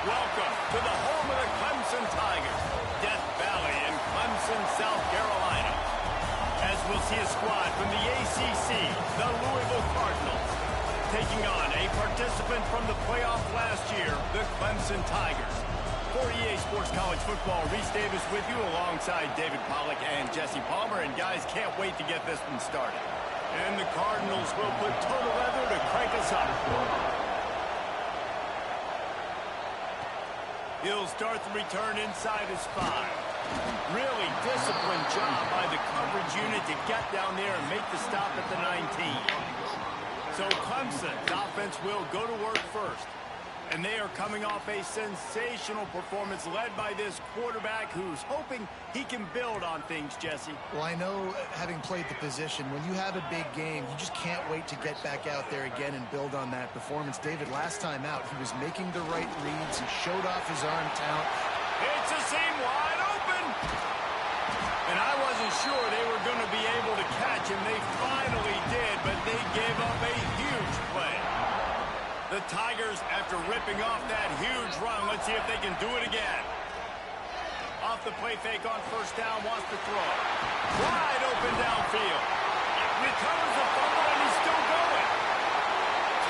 Welcome to the home of the Clemson Tigers, Death Valley in Clemson, South Carolina. As we'll see a squad from the ACC, the Louisville Cardinals, taking on a participant from the playoff last year, the Clemson Tigers. For EA Sports College Football, Reese Davis with you alongside David Pollack and Jesse Palmer. And guys, can't wait to get this one started. And the Cardinals will put total leather to crank us up. He'll start the return inside his 5. Really disciplined job by the coverage unit to get down there and make the stop at the 19. So Clemson's offense will go to work first. And they are coming off a sensational performance led by this quarterback who's hoping he can build on things, Jesse. Well, I know, having played the position, when you have a big game, you just can't wait to get back out there again and build on that performance. David, last time out, he was making the right reads. He showed off his arm talent. It's a seam wide open. And I wasn't sure they were going to be able to catch him. They finally did, but they gave up a huge play. The Tigers, after ripping off that huge run, let's see if they can do it again. Off the play fake on first down, wants to throw. Wide open downfield. Recovers the fumble, and he's still going.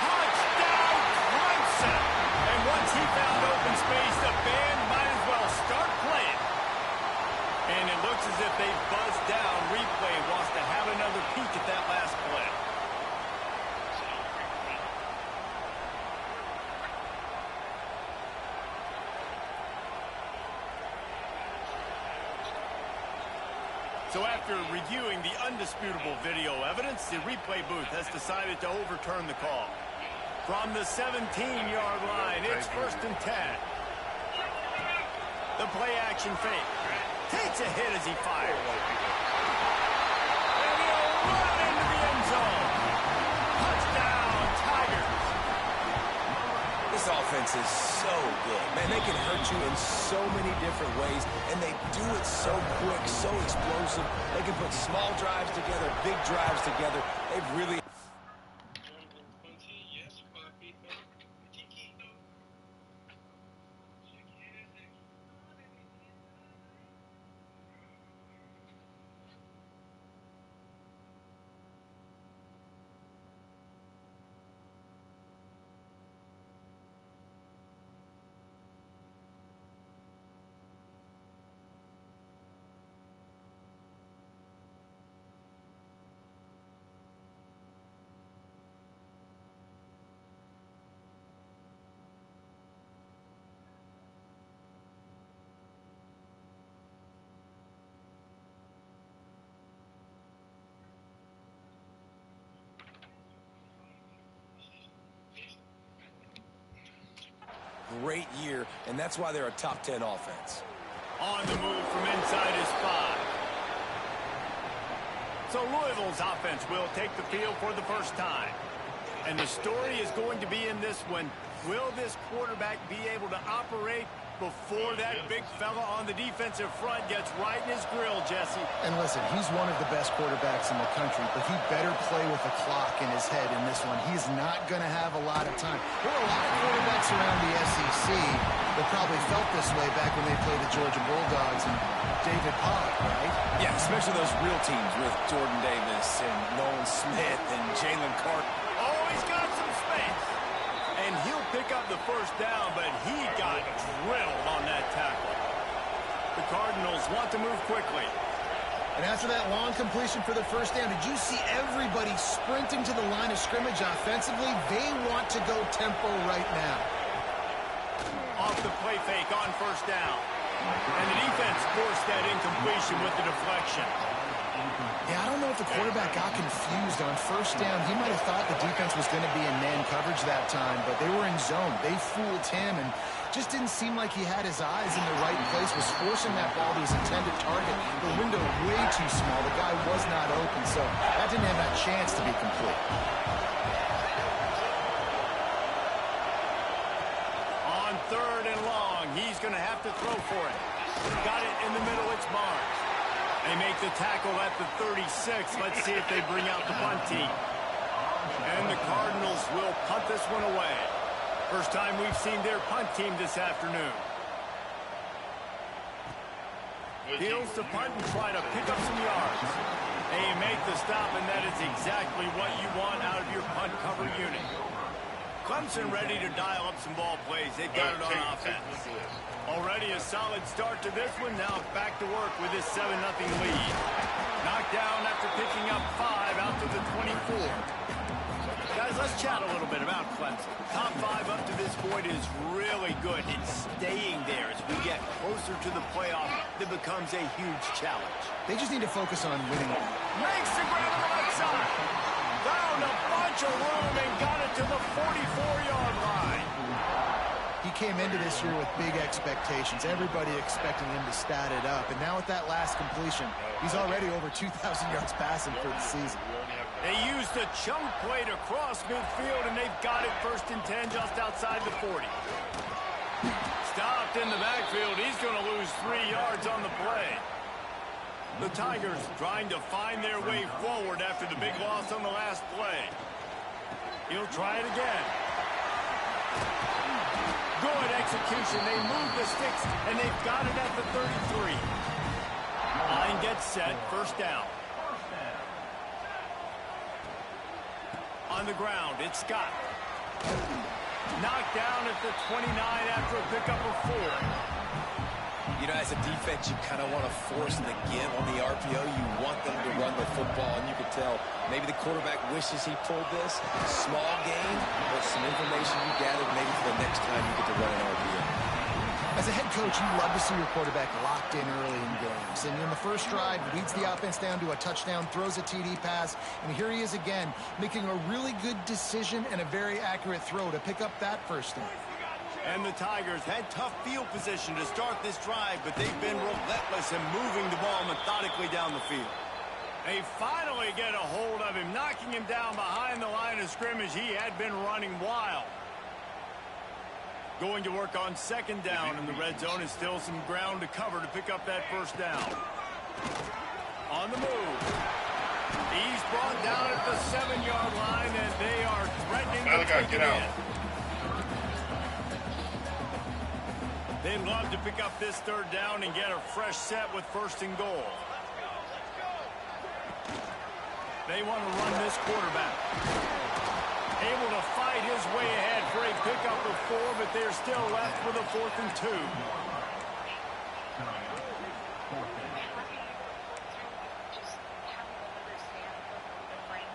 Touchdown, Clemson! And once he found open space, the band might as well start playing. And it looks as if they buzzed down. Replay wants to have another peek at that last play. So after reviewing the undisputable video evidence, the replay booth has decided to overturn the call. From the 17-yard line, it's 1st and 10. The play action fake. Takes a hit as he fires. And he'll run into the end zone. Touchdown, Tigers. This offense is so good. Man, they can hurt you in so many different ways, and they do it so quick, so explosive. They can put small drives together, big drives together. They've really... Great year, and that's why they're a top 10 offense. On the move from inside his 5. So Louisville's offense will take the field for the first time. And the story is going to be in this one. Will this quarterback be able to operate before that big fella on the defensive front gets right in his grill, Jesse? And listen, he's one of the best quarterbacks in the country, but he better play with a clock in his head in this one. He's not going to have a lot of time. There are a lot of quarterbacks around the SEC that probably felt this way back when they played the Georgia Bulldogs and David Pollack, right? Yeah, especially those real teams with Jordan Davis and Nolan Smith and Jalen Carter. Oh, he's got some space. And he'll pick up the first down, but he got drilled on that tackle. The Cardinals want to move quickly. And after that long completion for the first down, did you see everybody sprinting to the line of scrimmage offensively? They want to go tempo right now. Off the play fake on first down. And the defense forced that incompletion with the deflection. Yeah, I don't know if the quarterback got confused on first down. He might have thought the defense was going to be in man coverage that time, but they were in zone. They fooled him and just didn't seem like he had his eyes in the right place, was forcing that ball to his intended target. The window way too small. The guy was not open, so that didn't have that chance to be complete. On 3rd and long, he's going to have to throw for it. Got it in the middle, it's Barnes. They make the tackle at the 36. Let's see if they bring out the punt team. And the Cardinals will punt this one away. First time we've seen their punt team this afternoon. Fields to punt and try to pick up some yards. They make the stop, and that is exactly what you want out of your punt cover unit. Clemson ready to dial up some ball plays. They've got it on offense. Already a solid start to this one. Now back to work with this 7-0 lead. Knocked down after picking up 5 out to the 24. Guys, let's chat a little bit about Clemson. Top 5 up to this point is really good. It's staying there as we get closer to the playoff. That becomes a huge challenge. They just need to focus on winning. Makes the grab on the right side. Found a bunch of room and got it to the 44-yard line. He came into this year with big expectations. Everybody expecting him to stat it up. And now with that last completion, he's already over 2,000 yards passing for the season. They used a chunk play to cross midfield, and they've got it 1st and 10 just outside the 40. Stopped in the backfield. He's going to lose 3 yards on the play. The Tigers trying to find their way forward after the big loss on the last play. He'll try it again. Good execution. They move the sticks, and they've got it at the 33. Line gets set. 1st down. On the ground, it's Scott. Knocked down at the 29 after a pickup of 4. You know, as a defense, you kind of want to force the give on the RPO. You want them to run the football, and you can tell maybe the quarterback wishes he pulled this. Small gain, but some information you gathered maybe for the next time you get to run an RPO. As a head coach, you love to see your quarterback locked in early in games. And in the first drive, leads the offense down to a touchdown, throws a TD pass, and here he is again, making a really good decision and a very accurate throw to pick up that 1st down. And the Tigers had tough field position to start this drive, but they've been relentless in moving the ball methodically down the field. They finally get a hold of him, knocking him down behind the line of scrimmage. He had been running wild. Going to work on 2nd down, and the red zone is still some ground to cover to pick up that 1st down. On the move. He's brought down at the 7-yard line, and they are threatening to take it in. They'd love to pick up this 3rd down and get a fresh set with 1st and goal. They want to run this quarterback. Able to fight his way ahead for a pickup of 4, but they're still left with a 4th and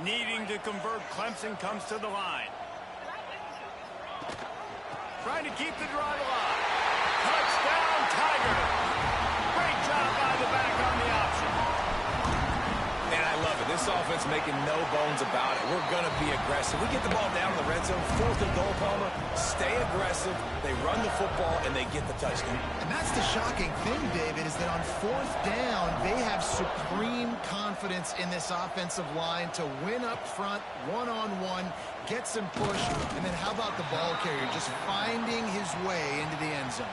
2. Needing to convert, Clemson comes to the line. Trying to keep the drive alive. Touchdown, Tiger. Great job by the back on the option. Man, I love it. This offense making no bones about it. We're going to be aggressive. We get the ball down in the red zone, 4th and goal, Palmer. Stay aggressive. They run the football, and they get the touchdown. And that's the shocking thing, David, is that on 4th down, they have supreme confidence in this offensive line to win up front, one-on-one, get some push, and then how about the ball carrier just finding his way into the end zone?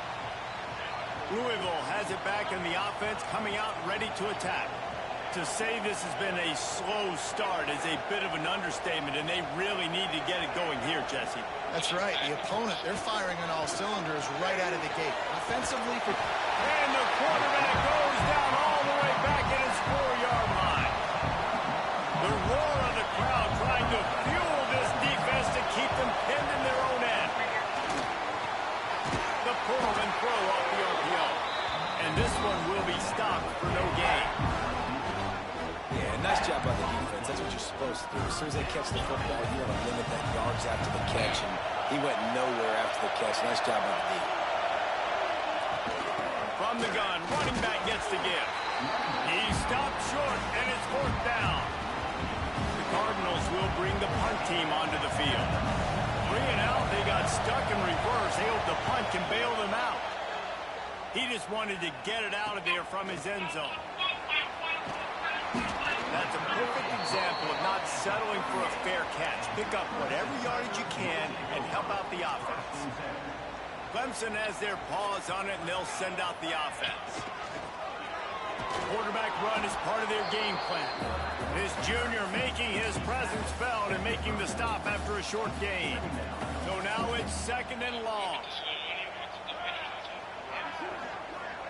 Louisville has it back in the offense, coming out ready to attack. To say this has been a slow start is a bit of an understatement, and they really need to get it going here, Jesse. That's right. The opponent, they're firing on all cylinders right out of the gate. Offensively, and the quarterback goes down all the way back at his 4-yard line. The roar of the crowd trying to fuel this defense to keep them pinned in their own end. The pull and throw off the RPO. And this one will be stopped for no gain. Yeah, nice job by the defense. That's what you're supposed to do. As soon as they catch the football, you want to limit that yards after the catch, and he went nowhere after the catch. Nice job by the D. From the gun, running back gets the give. He stopped short, and it's 4th down. The Cardinals will bring the punt team onto the field. 3 and out, they got stuck in reverse. They hope the punt can bail them out. He just wanted to get it out of there from his end zone. That's a perfect example of not settling for a fair catch. Pick up whatever yardage you can and help out the offense. Clemson has their paws on it, and they'll send out the offense. Quarterback run is part of their game plan. This junior making his presence felt and making the stop after a short gain. So now it's second and long.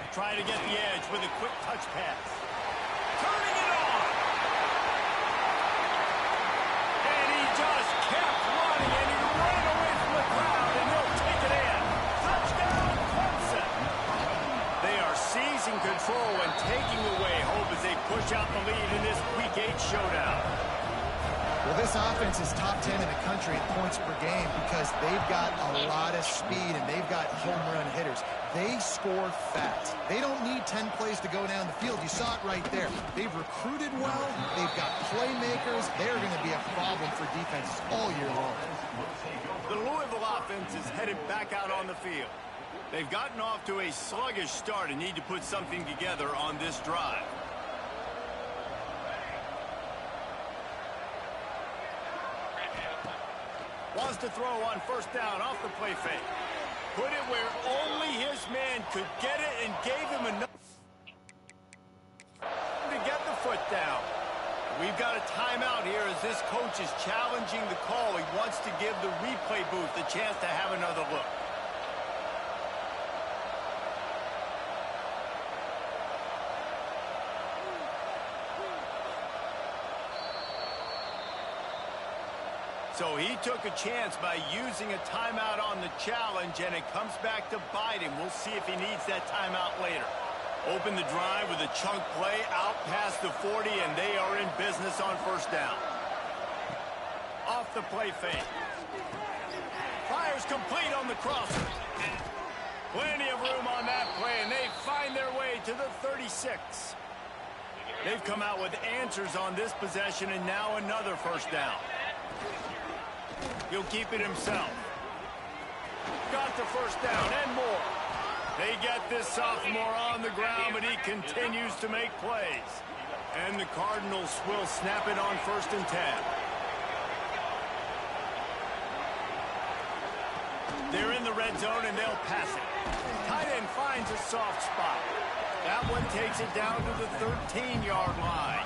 Trying to get the edge with a quick touch pass. Turning it on. And he just kept running, and he ran away from the crowd, and he'll take it in. Touchdown, Clemson. They are seizing control and taking away hope as they push out the lead in this Week 8 showdown. Well, this offense is top 10 in the country in points per game because they've got a lot of speed and they've got home run hitters. They score fast. They don't need 10 plays to go down the field. You saw it right there. They've recruited well. They've got playmakers. They're going to be a problem for defenses all year long. The Louisville offense is headed back out on the field. They've gotten off to a sluggish start and need to put something together on this drive. Wants to throw on first down off the play fake. Put it where only his man could get it and gave him enough to get the foot down. We've got a timeout here as this coach is challenging the call. He wants to give the replay booth a chance to have another look. So he took a chance by using a timeout on the challenge, and it comes back to bite him. We'll see if he needs that timeout later. Open the drive with a chunk play out past the 40, and they are in business on first down. Off the play fake. Fires complete on the crosser. Plenty of room on that play, and they find their way to the 36. They've come out with answers on this possession, and now another first down. He'll keep it himself. Got the first down and more. They get this sophomore on the ground, but he continues to make plays. And the Cardinals will snap it on first and 10. They're in the red zone, and they'll pass it. Tight end finds a soft spot. That one takes it down to the 13-yard line.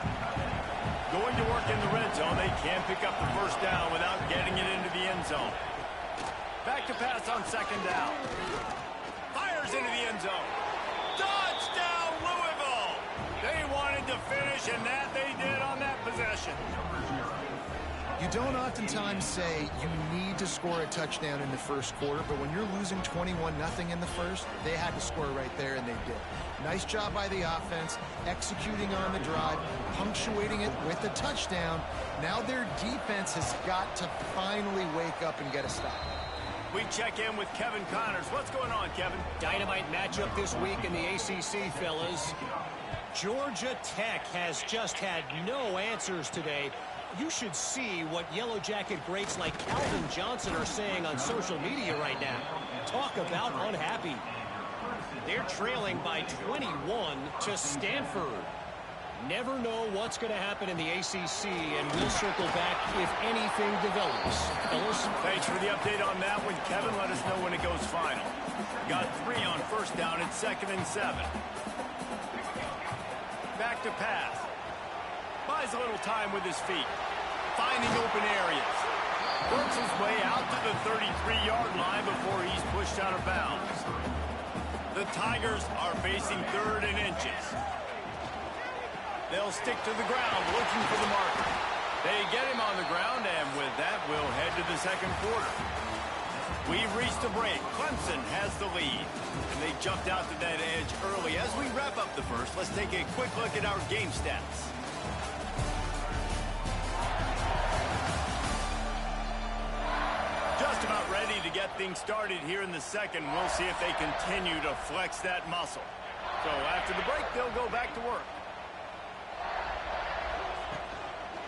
Going to work in the red zone, they can't pick up the first down without getting it into the end zone. Back to pass on second down. Fires into the end zone. Touchdown, Louisville! They wanted to finish, and that they did on that possession. You don't oftentimes say you need to score a touchdown in the first quarter, but when you're losing 21-0 in the first, they had to score right there, and they did. Nice job by the offense, executing on the drive, punctuating it with a touchdown. Now their defense has got to finally wake up and get a stop. We check in with Kevin Connors. What's going on, Kevin? Dynamite matchup this week in the ACC, fellas. Georgia Tech has just had no answers today. You should see what Yellow Jacket greats like Calvin Johnson are saying on social media right now. Talk about unhappy. They're trailing by 21 to Stanford. Never know what's going to happen in the ACC, and we'll circle back if anything develops. Fellas? Thanks for the update on that one, Kevin. Let us know when it goes final. Got 3 on first down at 2nd and 7. Back to pass. Buys a little time with his feet. Finding open areas. Works his way out to the 33-yard line before he's pushed out of bounds. The Tigers are facing 3rd and inches. They'll stick to the ground looking for the marker. They get him on the ground, and with that, we'll head to the second quarter. We've reached a break. Clemson has the lead, and they jumped out to that edge early. As we wrap up the first, let's take a quick look at our game stats. Just about ready to get things started here in the second. We'll see if they continue to flex that muscle. So after the break, they'll go back to work.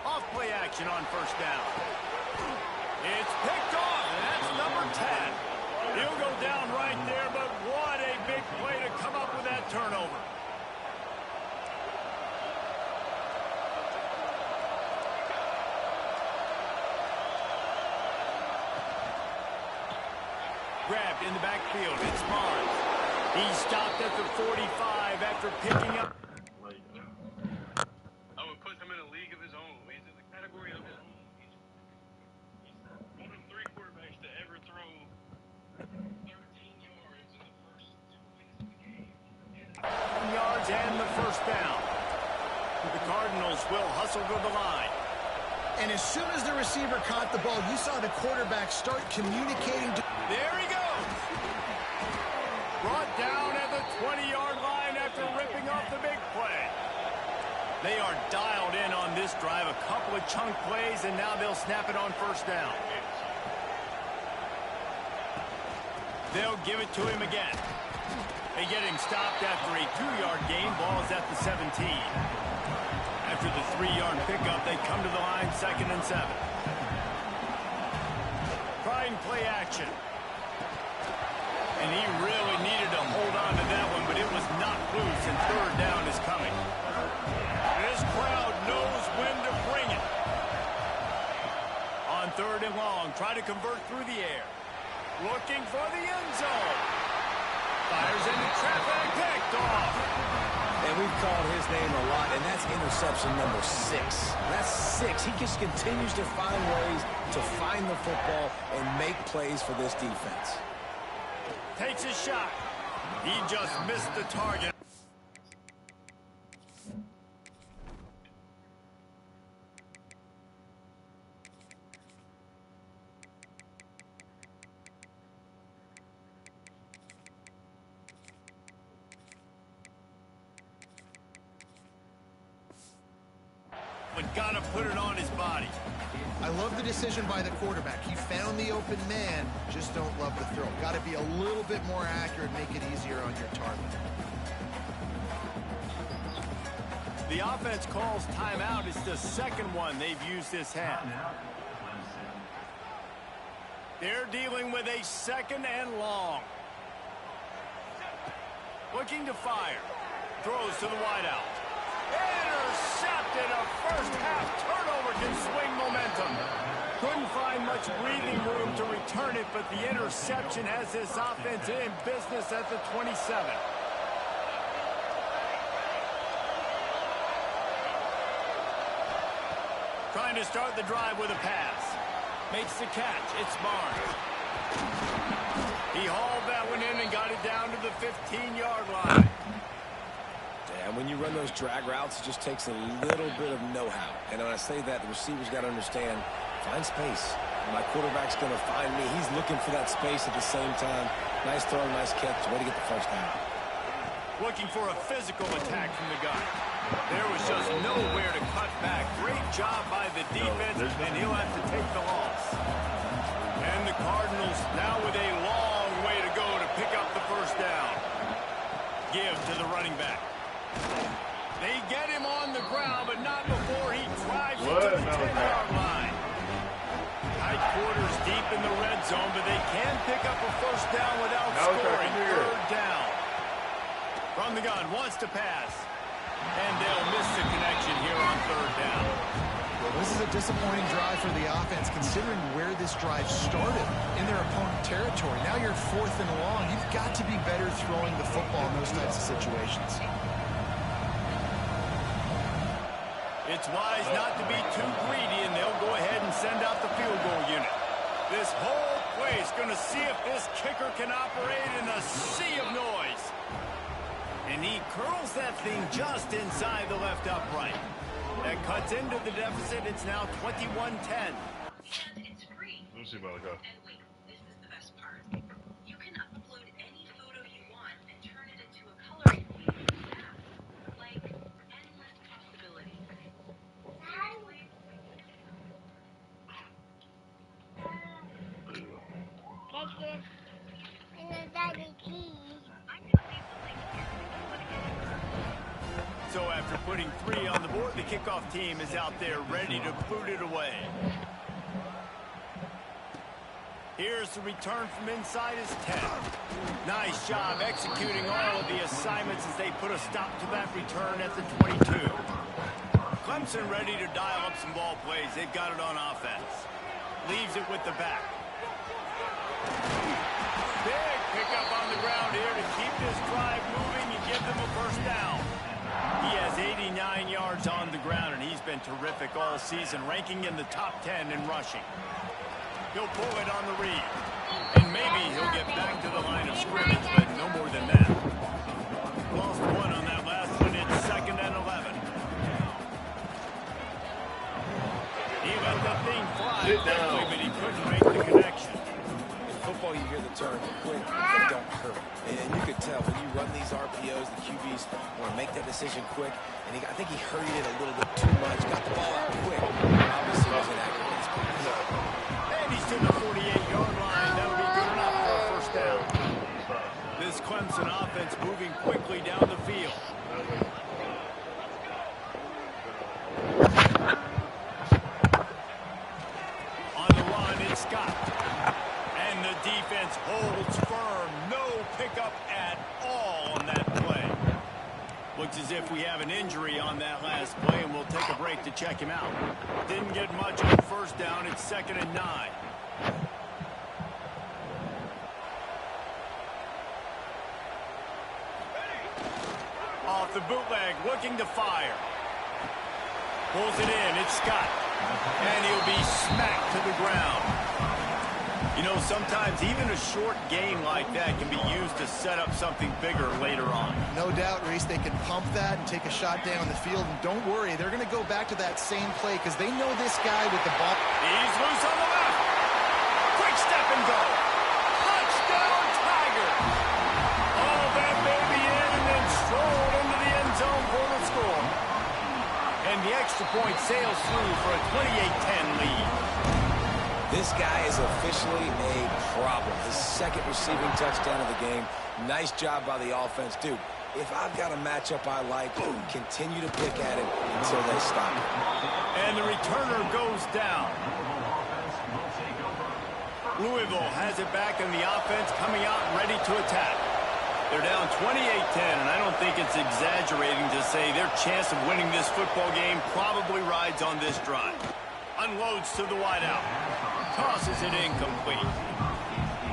Off play action on first down. It's picked off, and that's number 10. He'll go down right there, but what a big play to come up with that turnover. Grabbed in the backfield. It's Barnes. He stopped at the 45 after picking up. I would put him in a league of his own. He's in the category of his own. He's one of 3 quarterbacks to ever throw Yards and the first down. The Cardinals will hustle to the line. And as soon as the receiver caught the ball, you saw the quarterback start communicating. There he goes. Brought down at the 20-yard line after ripping off the big play. They are dialed in on this drive. A couple of chunk plays, and now they'll snap it on first down. They'll give it to him again. They get him stopped after a 2-yard gain. Ball is at the 17. After the 3-yard pickup, they come to the line, 2nd and 7. Try and play action. And he really needed to hold on to that one, but it was knocked loose, and 3rd down is coming. This crowd knows when to bring it. On 3rd and long, try to convert through the air. Looking for the end zone. Fires into traffic, picked off. And we've called his name a lot, and that's interception number 6. That's 6. He just continues to find ways to find the football and make plays for this defense. Takes a shot. He just missed the target. But gotta put it on his body. I love the decision by the quarterback. He found the open man, just don't love the throw. Got to be a little bit more accurate, make it easier on your target. The offense calls timeout. It's the 2nd one they've used this half. They're dealing with a 2nd and long. Looking to fire. Throws to the wideout. Intercepted. A first-half turnover can swing momentum. Couldn't find much breathing room to return it, but the interception has this offense in business at the 27. Trying to start the drive with a pass. Makes the catch. It's Barnes. He hauled that one in and got it down to the 15-yard line. And when you run those drag routes, it just takes a little bit of know-how. And when I say that, the receiver's got to understand, find space. My quarterback's going to find me. He's looking for that space at the same time. Nice throw, nice catch. Way to get the first down. Looking for a physical attack from the guy. There was just nowhere to cut back. Great job by the defense, and he'll have to take the loss. And the Cardinals now with a long way to go to pick up the first down. Give to the running back. They get him on the ground, but not before he drives it to the 10-yard line. Tight quarters deep in the red zone, but they can pick up a first down without scoring. 3rd down. From the gun, wants to pass. And they'll miss the connection here on 3rd down. Well, this is a disappointing drive for the offense, considering where this drive started, in their opponent territory. Now you're 4th and long. You've got to be better throwing the football in those types of situations. It's wise not to be too greedy, and they'll go ahead and send out the field goal unit. This whole place going to see if this kicker can operate in a sea of noise. And he curls that thing just inside the left upright. That cuts into the deficit. It's now 21-10. And it's free. Let's see about that. And wait, this is the best part. You can upload any photo you want and turn it into a coloring app. Like endless possibilities. So after putting 3 on the board, the kickoff team is out there ready to boot it away. Here's the return from inside his 10. Nice job executing all of the assignments as they put a stop to that return at the 22. Clemson ready to dial up some ball plays. They've got it on offense. Leaves it with the back. Big pickup on the ground here to keep this drive moving and give them a first down. He has 89 yards on the ground, and he's been terrific all season, ranking in the top 10 in rushing. He'll pull it on the read, and maybe he'll get back. return quick but don't hurt. And you could tell when you run these RPOs, the QBs want to make that decision quick. And I think he hurried it a little bit too much. Got the ball out quick. Obviously was inaccurate in his pass. And he's to the 48-yard line. That'll be good enough for a first down. This Clemson offense moving quickly down the field. On the run, it's Scott. And the defense holds firm. No pickup at all on that play. Looks as if we have an injury on that last play, and we'll take a break to check him out. Didn't get much on first down. It's 2nd and 9. Off the bootleg, looking to fire. Pulls it in, it's Scott. And he'll be smacked to the ground. You know, sometimes even a short gain like that can be used to set up something bigger later on. No doubt, Reese, they can pump that and take a shot down the field. And don't worry, they're going to go back to that same play because they know this guy with the ball. He's loose on the left. Quick step and go. Touchdown, Tiger. Oh, that baby in and then strolled into the end zone for the score. And the extra point sails through for a 28-10 lead. This guy is officially a problem. His 2nd receiving touchdown of the game. Nice job by the offense. Dude, if I've got a matchup I like, continue to pick at it until they stop it. And the returner goes down. Louisville has it back in the offense, coming out ready to attack. They're down 28-10, and I don't think it's exaggerating to say their chance of winning this football game probably rides on this drive. Unloads to the wideout. Tosses it incomplete.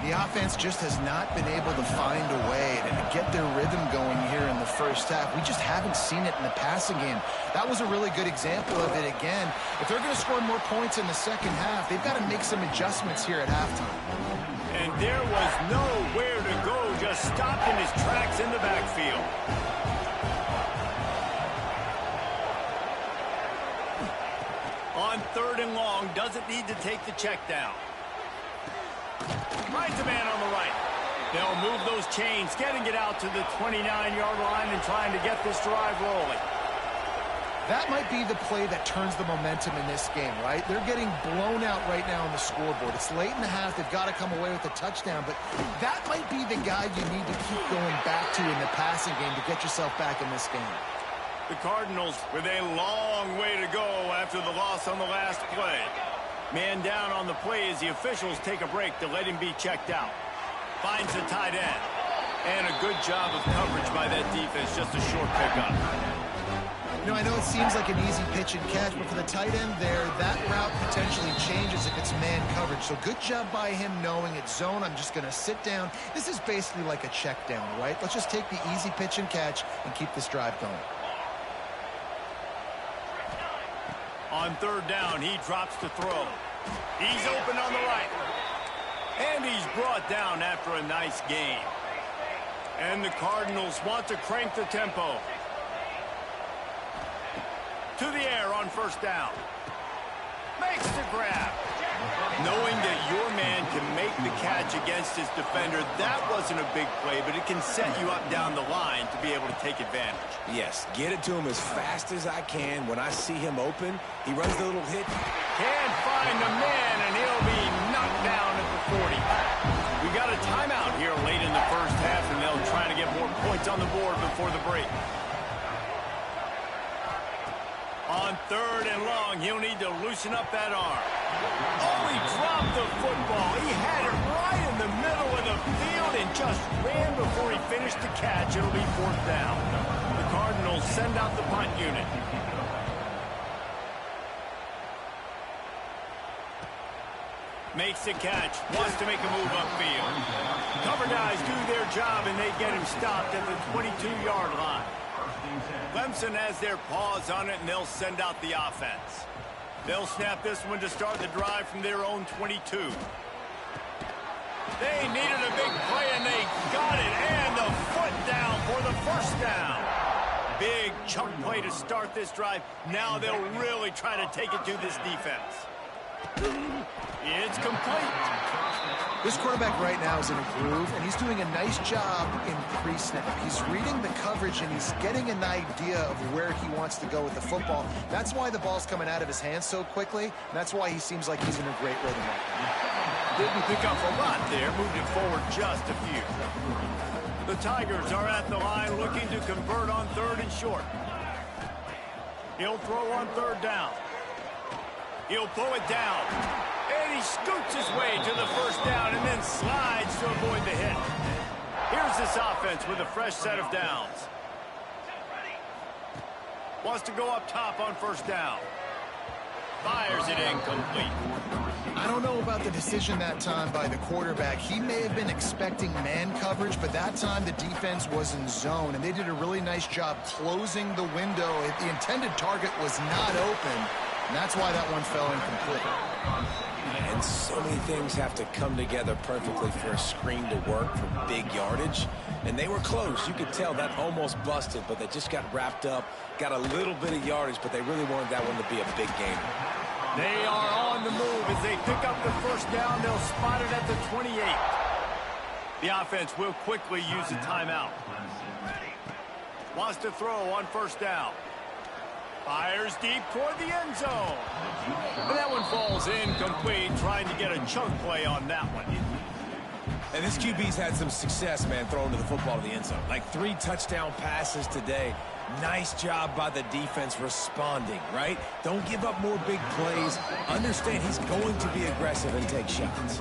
The offense just has not been able to find a way to get their rhythm going here in the first half. We just haven't seen it in the passing game. That was a really good example of it again. If they're going to score more points in the second half, they've got to make some adjustments here at halftime. And there was nowhere to go, just stopped in his tracks in the backfield. On 3rd and long, doesn't need to take the check down. Finds a man on the right. They'll move those chains, getting it out to the 29-yard line and trying to get this drive rolling. That might be the play that turns the momentum in this game, right? They're getting blown out right now on the scoreboard. It's late in the half. They've got to come away with a touchdown, but that might be the guy you need to keep going back to in the passing game to get yourself back in this game. The Cardinals with a long way to go after the loss on the last play. Man down on the play as the officials take a break to let him be checked out. Finds the tight end. And a good job of coverage by that defense, just a short pickup. You know, I know it seems like an easy pitch and catch, but for the tight end there, that route potentially changes if it's man coverage. So good job by him knowing it's zone. I'm just going to sit down. This is basically like a check down, right? Let's just take the easy pitch and catch and keep this drive going. On 3rd down, he drops to throw. He's open on the right. And he's brought down after a nice gain. And the Cardinals want to crank the tempo. To the air on 1st down. Makes the grab. Knowing that your man can make the catch against his defender, that wasn't a big play, but it can set you up down the line to be able to take advantage. Yes, get it to him as fast as I can. When I see him open, he runs the little hit. Can't find the man, and he'll be knocked down at the 40. We got a timeout here late in the first half, and they'll try to get more points on the board before the break. On 3rd and long, he'll need to loosen up that arm. Oh, he dropped the football. He had it right in the middle of the field and just ran before he finished the catch. It'll be 4th down. The Cardinals send out the punt unit. Makes the catch. Wants to make a move upfield. Cover guys do their job, and they get him stopped at the 22-yard line. Clemson has their paws on it, and they'll send out the offense. They'll snap this one to start the drive from their own 22. They needed a big play, and they got it. And the foot down for the 1st down. Big chunk play to start this drive. Now they'll really try to take it to this defense. It's complete. This quarterback right now is in a groove, and he's doing a nice job in pre-snap. He's reading the coverage, and he's getting an idea of where he wants to go with the football. That's why the ball's coming out of his hands so quickly, and that's why he seems like he's in a great rhythm right now. Didn't pick up a lot there, moved it forward just a few. The Tigers are at the line looking to convert on 3rd and short. He'll throw on 3rd down. He'll pull it down. And he scoots his way to the 1st down and then slides to avoid the hit. Here's this offense with a fresh set of downs. Wants to go up top on 1st down. Fires it incomplete. I don't know about the decision that time by the quarterback. He may have been expecting man coverage, but that time the defense was in zone, and they did a really nice job closing the window. The intended target was not open, and that's why that one fell incomplete. And so many things have to come together perfectly for a screen to work for big yardage. And they were close. You could tell that almost busted, but they just got wrapped up, got a little bit of yardage, but they really wanted that one to be a big game. They are on the move as they pick up the 1st down. They'll spot it at the 28. The offense will quickly use a timeout. Wants to throw on 1st down. Fires deep toward the end zone. And that one falls incomplete, trying to get a chunk play on that one. And this QB's had some success, man, throwing to the football to the end zone. Like 3 touchdown passes today. Nice job by the defense responding, right? Don't give up more big plays. Understand he's going to be aggressive and take shots.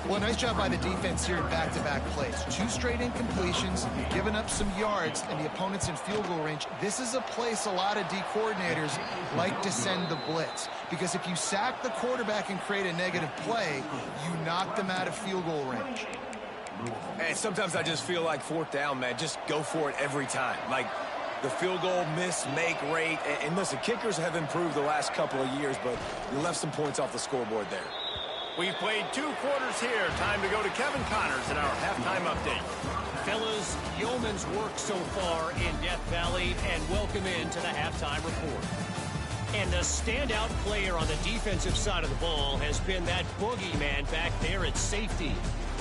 Well, nice job by the defense here in back-to-back plays. 2 straight incompletions, you've given up some yards, and the opponent's in field goal range. This is a place a lot of D coordinators like to send the blitz, because if you sack the quarterback and create a negative play, you knock them out of field goal range. And sometimes I just feel like 4th down, man, just go for it every time. Like the field goal miss-make rate. And listen, kickers have improved the last couple of years, but you left some points off the scoreboard there. We've played 2 quarters here. Time to go to Kevin Connors in our halftime update. Fellas, yeoman's work so far in Death Valley, and welcome into the halftime report. And the standout player on the defensive side of the ball has been that boogeyman back there at safety.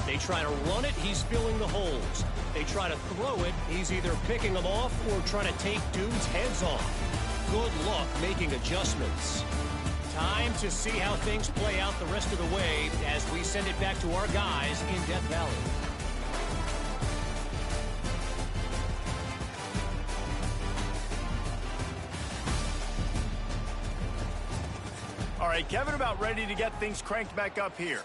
They try to run it, he's filling the holes. They try to throw it, he's either picking them off or trying to take dudes' heads off. Good luck making adjustments. Time to see how things play out the rest of the way as we send it back to our guys in Death Valley. All right, Kevin, about ready to get things cranked back up here.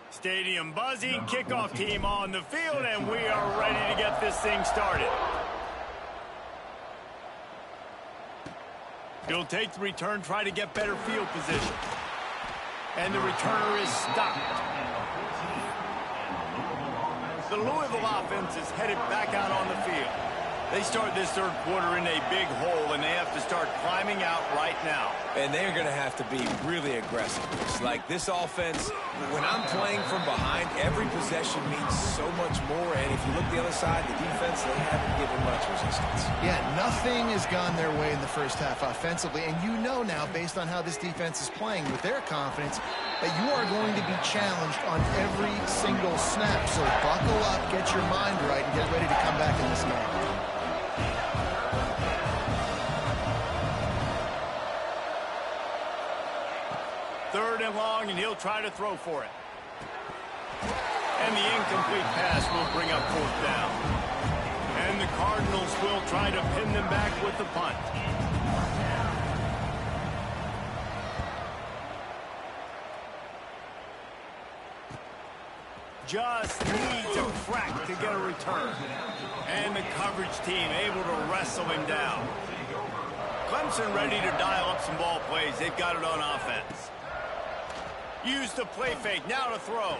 Stadium buzzing, kickoff team on the field, and we are ready to get this thing started. He'll take the return, try to get better field position. And the returner is stopped. The Louisville offense is headed back out on the field. They start this 3rd quarter in a big hole, and they have to start climbing out right now. And they're going to have to be really aggressive. It's like this offense, when I'm playing from behind, every possession means so much more. And if you look the other side, the defense, they haven't given much resistance. Yeah, nothing has gone their way in the first half offensively. And you know now, based on how this defense is playing with their confidence, that you are going to be challenged on every single snap. So buckle up, get your mind right, and get ready to come back in this game. Third and long, and he'll try to throw for it. And the incomplete pass will bring up 4th down. And the Cardinals will try to pin them back with the punt. Just needs a crack to get a return. And the coverage team able to wrestle him down. Clemson ready to dial up some ball plays. They've got it on offense. Use the play fake, now to throw.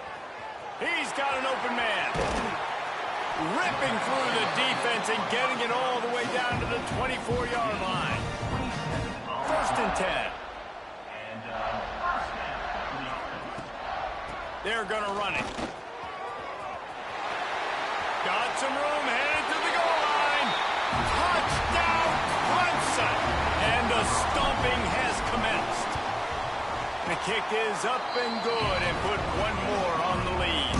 He's got an open man. Ripping through the defense and getting it all the way down to the 24-yard line. 1st and 10. They're going to run it. Got some room, headed to the goal line. Touchdown, Clemson. And the stomping has commenced. The kick is up and good and put one more on the lead.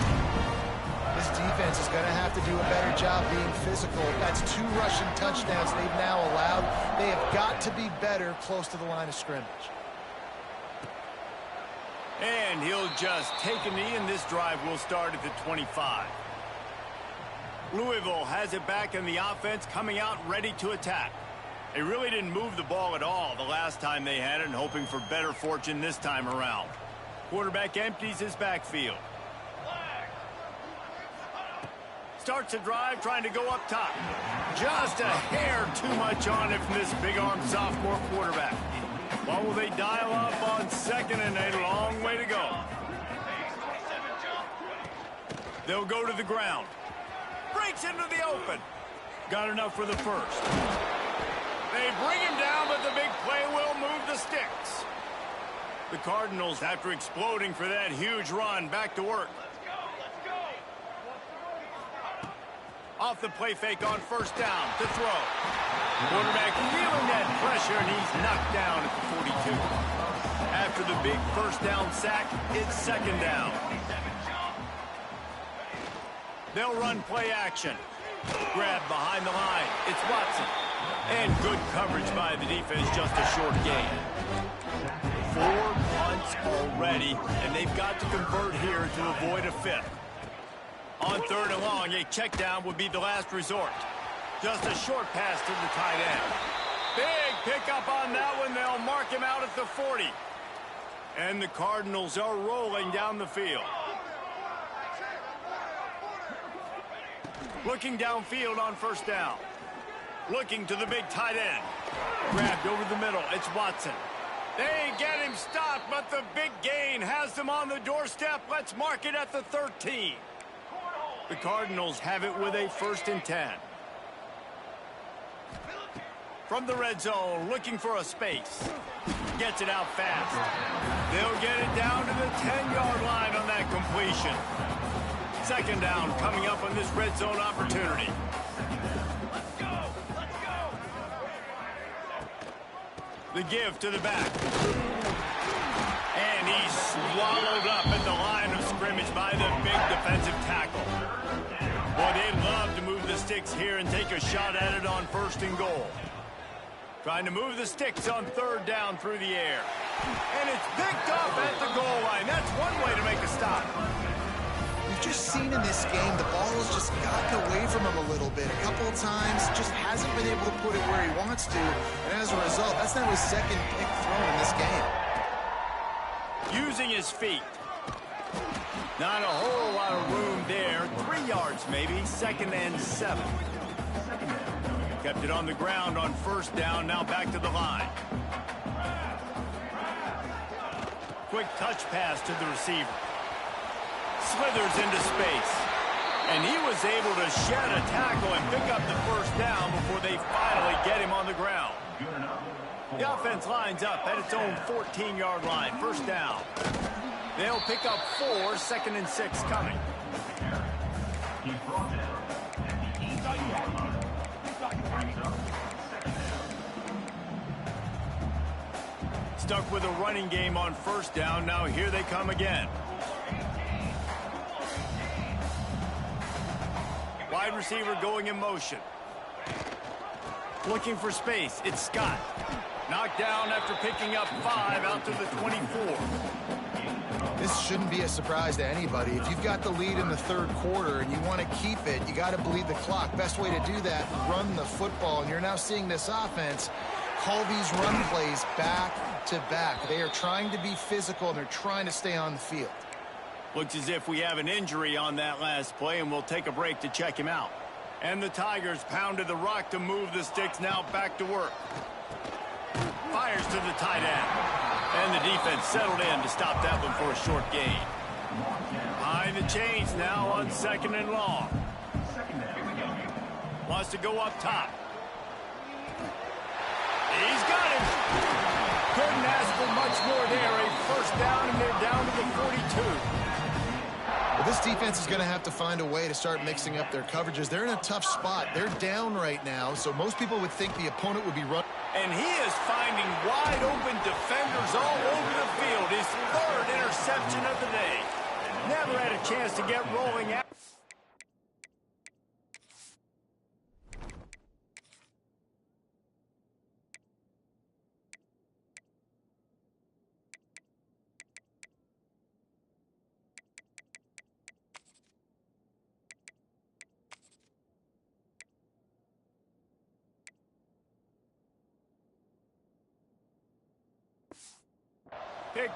This defense is going to have to do a better job being physical. That's 2 rushing touchdowns they've now allowed. They have got to be better close to the line of scrimmage. And he'll just take a knee, and this drive will start at the 25. Louisville has it back, and the offense coming out ready to attack. They really didn't move the ball at all the last time they had it, and hoping for better fortune this time around. Quarterback empties his backfield. Starts the drive trying to go up top. Just a hair too much on it from this big-armed sophomore quarterback. What will they dial up on 2nd and a long way to go? They'll go to the ground. Breaks into the open. Got enough for the first. They bring him down, but the big play will move the sticks. The Cardinals, after exploding for that huge run, back to work. Off the play fake on 1st down to throw. Quarterback feeling that pressure, and he's knocked down at the 42. After the big 1st down sack, it's 2nd down. They'll run play action. Grab behind the line. It's Watson. And good coverage by the defense, just a short gain. 4 punts already, and they've got to convert here to avoid a 5th. On 3rd and long, a check down would be the last resort. Just a short pass to the tight end. Big pickup on that one. They'll mark him out at the 40. And the Cardinals are rolling down the field. Looking downfield on 1st down. Looking to the big tight end. Grabbed over the middle. It's Watson. They get him stopped, but the big gain has them on the doorstep. Let's mark it at the 13. The Cardinals have it with a 1st and 10. From the red zone, looking for a space. Gets it out fast. They'll get it down to the 10-yard line on that completion. 2nd down coming up on this red zone opportunity. The give to the back. And he's swallowed up at the line of scrimmage by the big defensive tackle. Boy, they'd love to move the sticks here and take a shot at it on 1st and goal. Trying to move the sticks on 3rd down through the air. And it's picked up at the goal line. That's one way to make a stop. We've just seen in this game the ball has just gotten away from him a little bit. A couple of times, just hasn't been able to put it where he wants to. And as a result, that's now his 2nd pick thrown in this game. Using his feet. Not a whole lot of room there. 3 yards maybe. 2nd and 7. Kept it on the ground on 1st down. Now back to the line. Quick touch pass to the receiver. Slithers into space. And he was able to shed a tackle and pick up the 1st down before they finally get him on the ground. The offense lines up at its own 14-yard line. 1st down. They'll pick up 4, 2nd and 6 coming. Stuck with a running game on 1st down. Now here they come again. Wide receiver going in motion. Looking for space. It's Scott. Knocked down after picking up 5 out to the 24. This shouldn't be a surprise to anybody. If you've got the lead in the 3rd quarter and you want to keep it, you got to bleed the clock. Best way to do that, run the football. And you're now seeing this offense call these run plays back to back. They are trying to be physical, and they're trying to stay on the field. Looks as if we have an injury on that last play, and we'll take a break to check him out. And the Tigers pounded the rock to move the sticks. Now back to work. Fires to the tight end. And the defense settled in to stop that one for a short gain. Behind the chains now on 2nd and long. Wants to go up top. He's got him. Couldn't ask for much more there. A 1st down, and they're down to the 42. Well, this defense is going to have to find a way to start mixing up their coverages. They're in a tough spot. They're down right now, so most people would think the opponent would be running. And he is finding wide-open defenders all over the field. His third interception of the day. Never had a chance to get rolling out.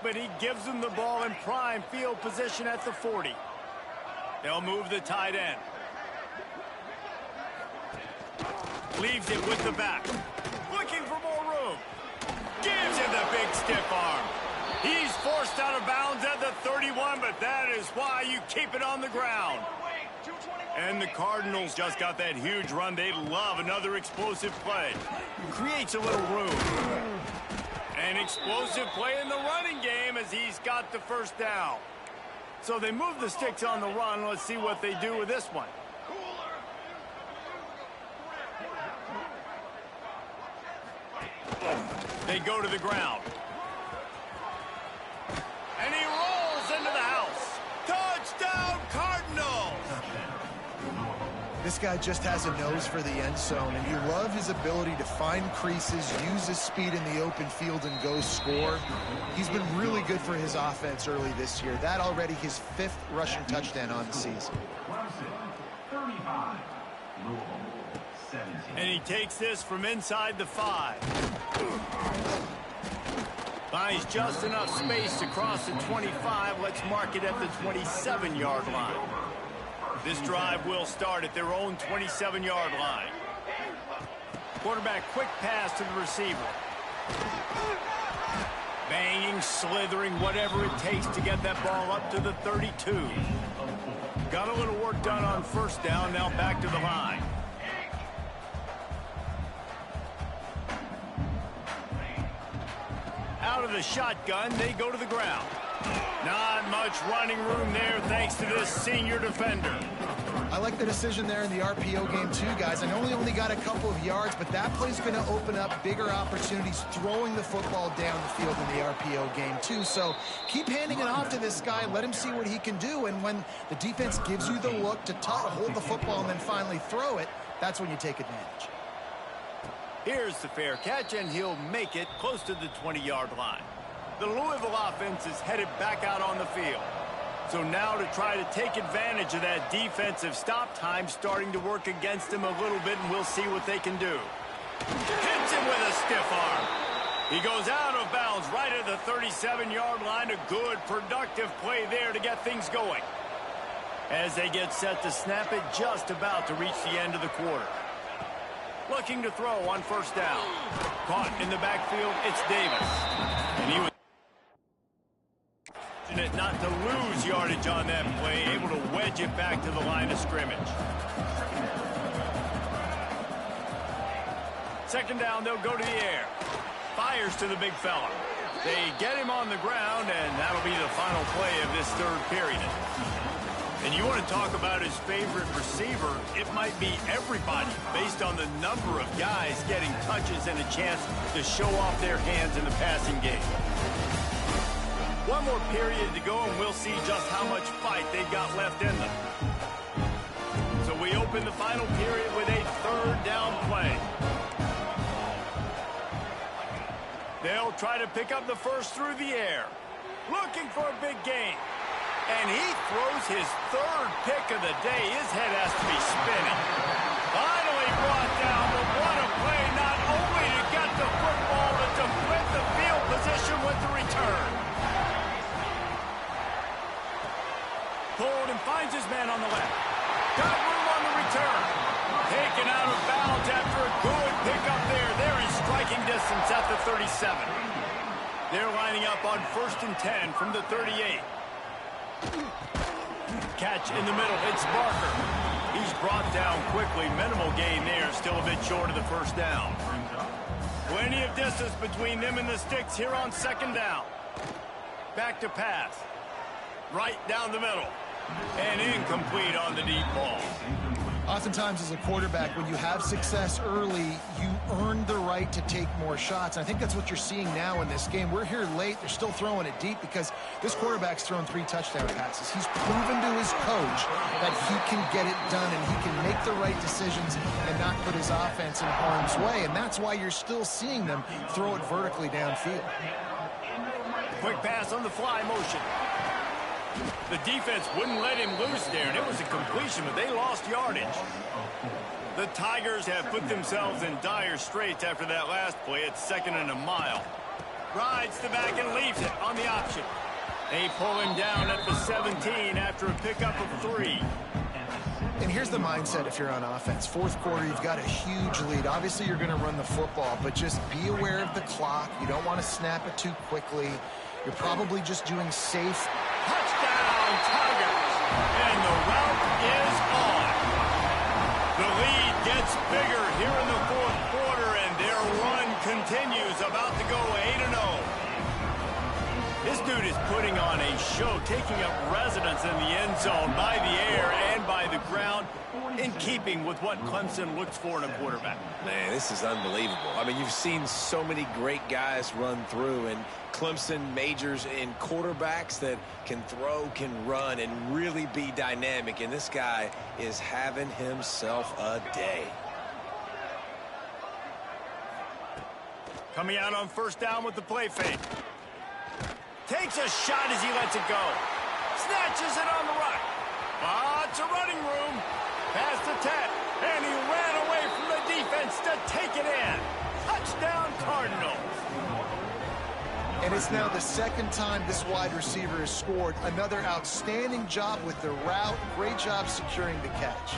But he gives them the ball in prime field position at the 40. They'll move the tight end. Leaves it with the back. Looking for more room. Gives him the big stiff arm. He's forced out of bounds at the 31, but that is why you keep it on the ground. And the Cardinals just got that huge run. They love another explosive play. Creates a little room. An explosive play in the running game as he's got the first down. So they move the sticks on the run. Let's see what they do with this one. They go to the ground. And he rolls into the house. Touchdown, Cardinals! This guy just has a nose for the end zone, and you love his ability to find creases, use his speed in the open field, and go score. He's been really good for his offense early this year. That already his 5th rushing touchdown on the season. And he takes this from inside the 5. Finds just enough space to cross the 25. Let's mark it at the 27-yard line. This drive will start at their own 27-yard line. Quarterback quick pass to the receiver. Banging, slithering, whatever it takes to get that ball up to the 32. Got a little work done on first down, now back to the line. Out of the shotgun, they go to the ground. Not much running room there thanks to this senior defender. I like the decision there in the RPO game too, guys. I know he only got a couple of yards, but that play's going to open up bigger opportunities throwing the football down the field in the RPO game too. So keep handing it off to this guy. Let him see what he can do. And when the defense gives you the look to hold the football and then finally throw it, that's when you take advantage. Here's the fair catch, and he'll make it close to the 20-yard line. The Louisville offense is headed back out on the field. So now to try to take advantage of that defensive stop time starting to work against him a little bit, and we'll see what they can do. Hits him with a stiff arm. He goes out of bounds right at the 37-yard line. A good, productive play there to get things going. As they get set to snap it, just about to reach the end of the quarter. Looking to throw on first down. Caught in the backfield, it's Davis. And he was not to lose yardage on that play, able to wedge it back to the line of scrimmage. Second down, they'll go to the air. Fires to the big fella. They get him on the ground, and that'll be the final play of this third period. And you want to talk about his favorite receiver, it might be everybody based on the number of guys getting touches and a chance to show off their hands in the passing game. One more period to go, and we'll see just how much fight they've got left in them. So we open the final period with a third down play. They'll try to pick up the first through the air. Looking for a big gain. And he throws his third pick of the day. His head has to be spinning. Finally brought down, but what a play, not only to get the football, but to flip the field position with the return. Pulled and finds his man on the left. Got room on the return. Taken out of bounds after a good pickup there. They're in striking distance at the 37. They're lining up on 1st and 10 from the 38. Catch in the middle, it's Barker. He's brought down quickly. Minimal gain there, still a bit short of the first down. Plenty of distance between them and the sticks here on second down. Back to pass. Right down the middle. And incomplete on the deep ball. Oftentimes as a quarterback, when you have success early, you earn the right to take more shots. And I think that's what you're seeing now in this game. We're here late. They're still throwing it deep because this quarterback's thrown 3 touchdown passes. He's proven to his coach that he can get it done and he can make the right decisions and not put his offense in harm's way. And that's why you're still seeing them throw it vertically downfield. Quick pass on the fly motion. The defense wouldn't let him loose there, and it was a completion, but they lost yardage. The Tigers have put themselves in dire straits after that last play. It's 2nd and a mile. Rides the back and leaves it on the option. They pull him down at the 17 after a pickup of 3. And here's the mindset if you're on offense. 4th quarter, you've got a huge lead. Obviously, you're going to run the football, but just be aware of the clock. You don't want to snap it too quickly. You're probably just doing safe. Touchdown, Tigers! And the route is on. The lead gets bigger here in the 4th quarter, and their run continues, about to go 8-0. This dude is putting on a show, taking up residence in the end zone by the air and by the ground, in keeping with what Clemson looks for in a quarterback. Man, this is unbelievable. I mean, you've seen so many great guys run through, and Clemson majors in quarterbacks that can throw, can run, and really be dynamic. And this guy is having himself a day. Coming out on 1st down with the play fake. Takes a shot as he lets it go. Snatches it on the right. Lots of running room. Past the 10. And he ran away from the defense to take it in. Touchdown, Cardinals. And it's now the 2nd time this wide receiver has scored. Another outstanding job with the route. Great job securing the catch.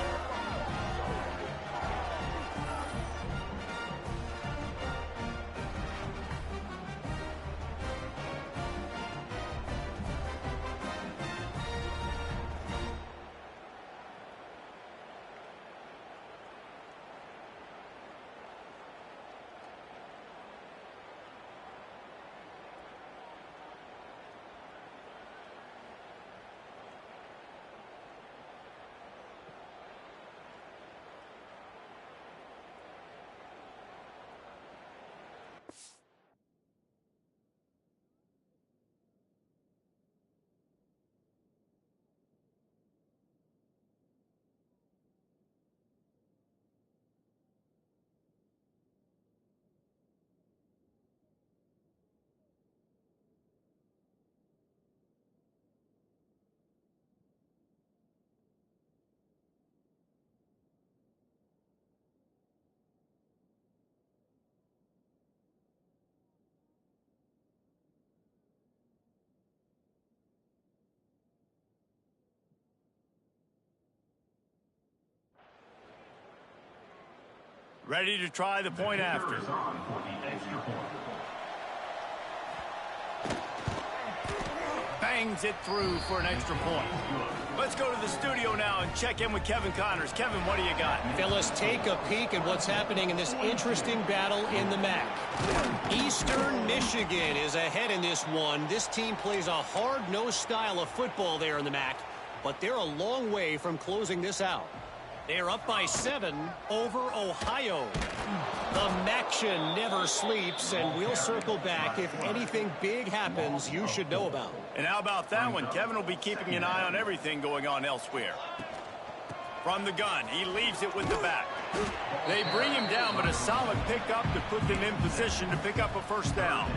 Ready to try the point after. Bangs it through for an extra point. Let's go to the studio now and check in with Kevin Connors. Kevin, what do you got? Fellas, take a peek at what's happening in this interesting battle in the MAC. Eastern Michigan is ahead in this one. This team plays a hard-nosed style of football there in the MAC, but they're a long way from closing this out. They're up by 7 over Ohio. The MACtion never sleeps, and we'll circle back if anything big happens you should know about. And how about that one? Kevin will be keeping an eye on everything going on elsewhere. From the gun, he leaves it with the back. They bring him down, but a solid pickup to put them in position to pick up a 1st down.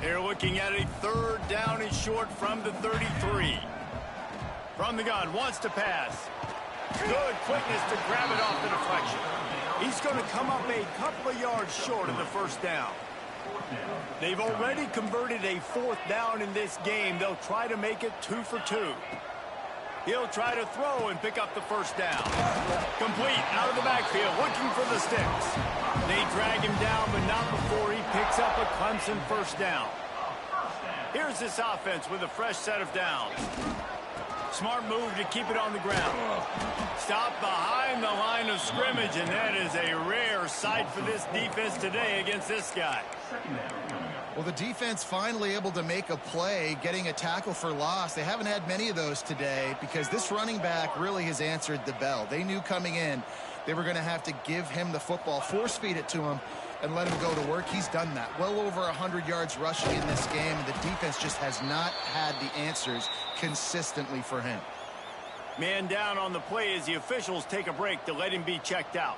They're looking at a 3rd down and short from the 33. From the gun, wants to pass. Good quickness to grab it off the deflection. He's going to come up a couple of yards short of the 1st down. They've already converted a 4th down in this game. They'll try to make it 2 for 2. He'll try to throw and pick up the 1st down. Complete out of the backfield, looking for the sticks. They drag him down, but not before he picks up a Clemson 1st down. Here's this offense with a fresh set of downs. Smart move to keep it on the ground. Stop behind the line of scrimmage, and that is a rare sight for this defense today against this guy. Well, the defense finally able to make a play, getting a tackle for loss. They haven't had many of those today because this running back really has answered the bell. They knew coming in they were going to have to give him the football, force feed it to him, and let him go to work. He's done that. Well over 100 yards rushing in this game, and the defense just has not had the answers consistently for him. Man down on the play as the officials take a break to let him be checked out.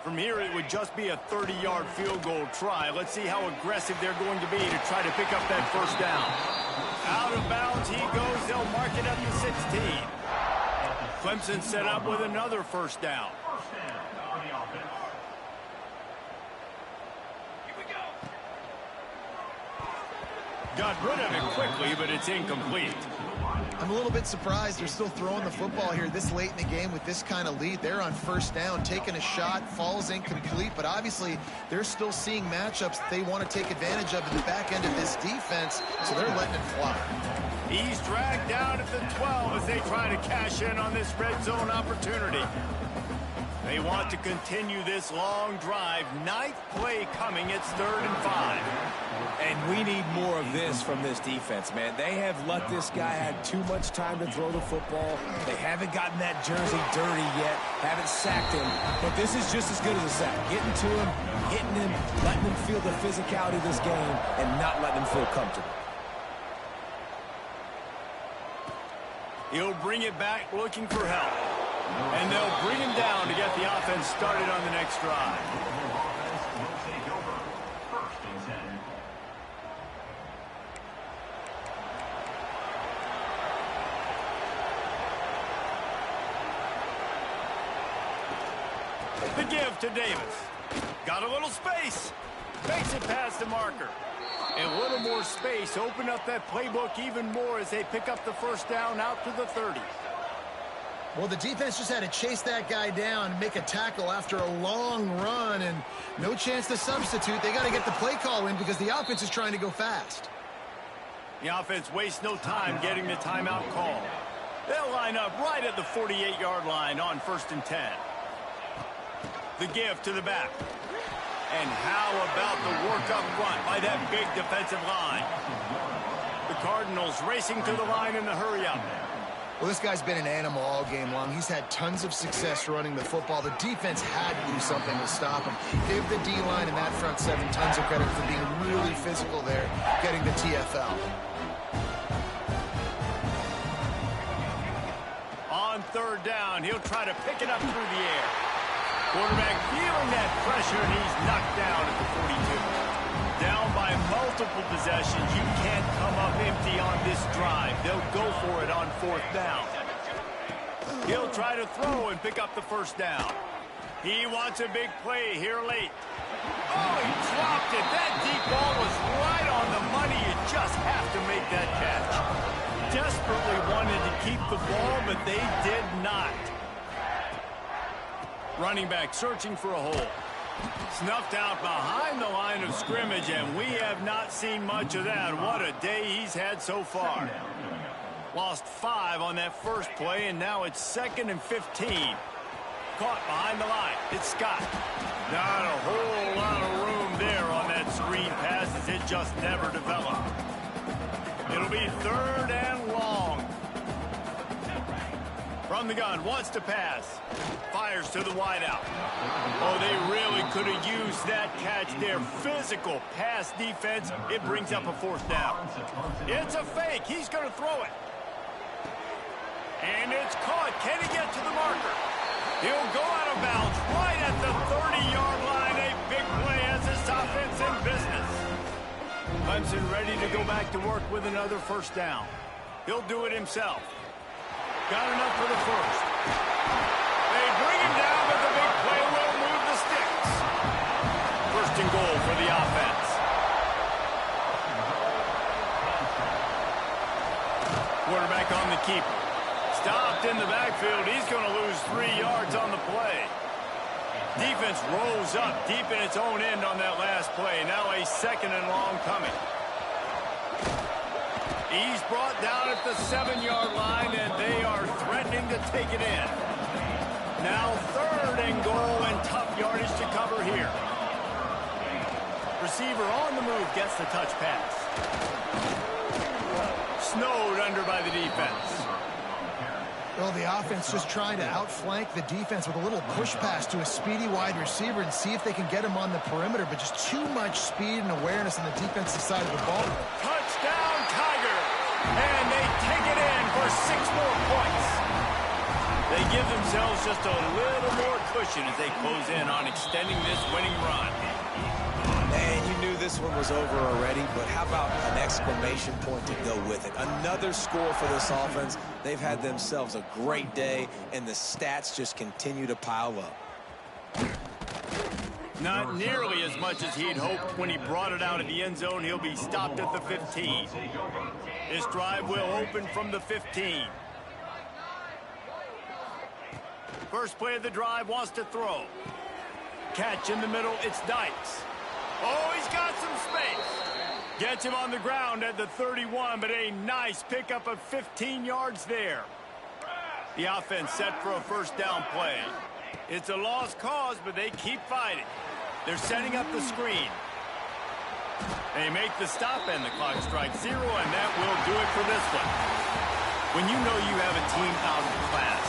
From here, it would just be a 30-yard field goal try. Let's see how aggressive they're going to be to try to pick up that first down. Out of bounds he goes. They'll mark it up to 16. Clemson set up with another first down. Got rid of it quickly, but it's incomplete. I'm a little bit surprised they're still throwing the football here this late in the game with this kind of lead. They're on first down, taking a shot, falls incomplete, but obviously they're still seeing matchups that they want to take advantage of in the back end of this defense, so they're letting it fly. He's dragged down at the 12 as they try to cash in on this red zone opportunity. They want to continue this long drive. 9th play coming. It's 3rd and 5. And we need more of this from this defense, man. They have let this guy have too much time to throw the football. They haven't gotten that jersey dirty yet, haven't sacked him. But this is just as good as a sack. Getting to him, hitting him, letting him feel the physicality of this game, and not letting him feel comfortable. He'll bring it back looking for help. And they'll bring him down to get the offense started on the next drive. The give to Davis. Got a little space. Makes it past the marker. And a little more space. Open up that playbook even more as they pick up the first down out to the 30. Well, the defense just had to chase that guy down and make a tackle after a long run, and no chance to substitute. They got to get the play call in because the offense is trying to go fast. The offense wastes no time getting the timeout call. They'll line up right at the 48-yard line on 1st and 10. The give to the back. And how about the work up front by that big defensive line? The Cardinals racing to the line in the hurry-up. Well, this guy's been an animal all game long. He's had tons of success running the football. The defense had to do something to stop him. Give the D-line and that front seven tons of credit for being really physical there, getting the TFL. On 3rd down, he'll try to pick it up through the air. Quarterback feeling that pressure, and he's knocked down at the 42. Down by multiple possessions. You can't come up empty on this drive. They'll go for it on 4th down. He'll try to throw and pick up the first down. He wants a big play here late. Oh, he dropped it. That deep ball was right on the money. You just have to make that catch. Desperately wanted to keep the ball, but they did not. Running back searching for a hole. Snuffed out behind the line of scrimmage, and we have not seen much of that. What a day he's had so far. Lost 5 on that first play, and now it's 2nd and 15. Caught behind the line. It's Scott. Not a whole lot of room there on that screen pass as it just never developed. It'll be 3rd and long. From the gun, wants to pass. Fires to the wideout. Oh, they really could have used that catch there. Physical pass defense. It brings up a 4th down. It's a fake. He's going to throw it. And it's caught. Can he get to the marker? He'll go out of bounds right at the 30-yard line. A big play as this offense in business. Clemson ready to go back to work with another first down. He'll do it himself. Got enough for the first. They bring him down, but the big play will move the sticks. 1st and goal for the offense. Quarterback on the keeper. Stopped in the backfield. He's going to lose 3 yards on the play. Defense rolls up deep in its own end on that last play. Now a 2nd and long coming. He's brought down at the 7-yard line, and they are threatening to take it in. Now 3rd and goal, and tough yardage to cover here. Receiver on the move gets the touch pass. Snowed under by the defense. Well, the offense just trying to outflank the defense with a little push pass to a speedy wide receiver and see if they can get him on the perimeter, but just too much speed and awareness on the defensive side of the ball. Touchdown, Tiger! And they take it in for 6 more points. They give themselves just a little more cushion as they close in on extending this winning run. Man, you knew this one was over already, but how about an exclamation point to go with it? Another score for this offense. They've had themselves a great day, and the stats just continue to pile up. Not nearly as much as he'd hoped when he brought it out of the end zone. He'll be stopped at the 15. This drive will open from the 15. First play of the drive, wants to throw. Catch in the middle, it's Dykes. Oh, he's got some space. Gets him on the ground at the 31, but a nice pickup of 15 yards there. The offense set for a first down play. It's a lost cause, but they keep fighting. They're setting up the screen. They make the stop, and the clock strikes 0, and that will do it for this one. When you know you have a team out of class,